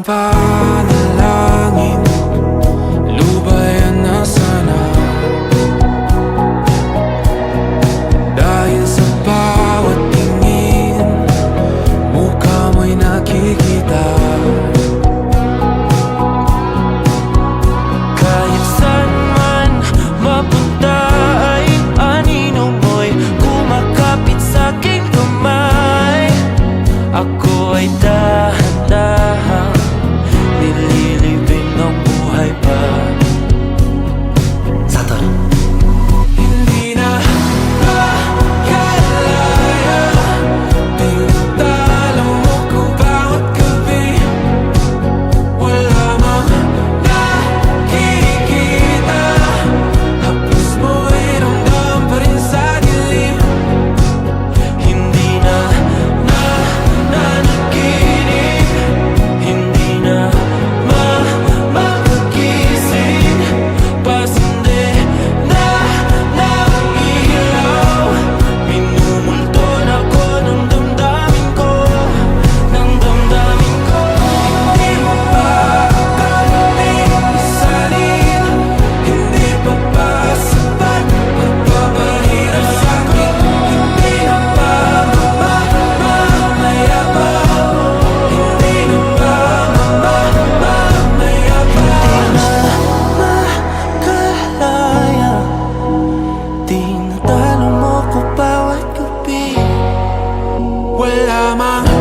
panalangin, lubayan na sana. Dahil sa bawat tingin, mukha mo'y nakikita. Kahit saan man mapunta ay anino mo'y kumakapit sa'king kamay. Ako ay dahan-dahan nililibing ng buhay pa. Sator. Hindi na makalaya, tinatalo mo ko bawat gabi. Wala mang nakikita, hapos mo'y ramdam pa rin sa dilim. Hindi na nanaginip, hindi na makagising. Pasindi na ng ilaw, minumulton ako ng damdamin ko, ng damdamin ko. Hindi mo pa akalaing isalin, hindi pa ba sapat magpapahirap sa'kin? Hindi na ba mamaya pa? Hindi na ba mamaya pa? Makalaya, tinatalo mo ko bawat gabi. Wala mang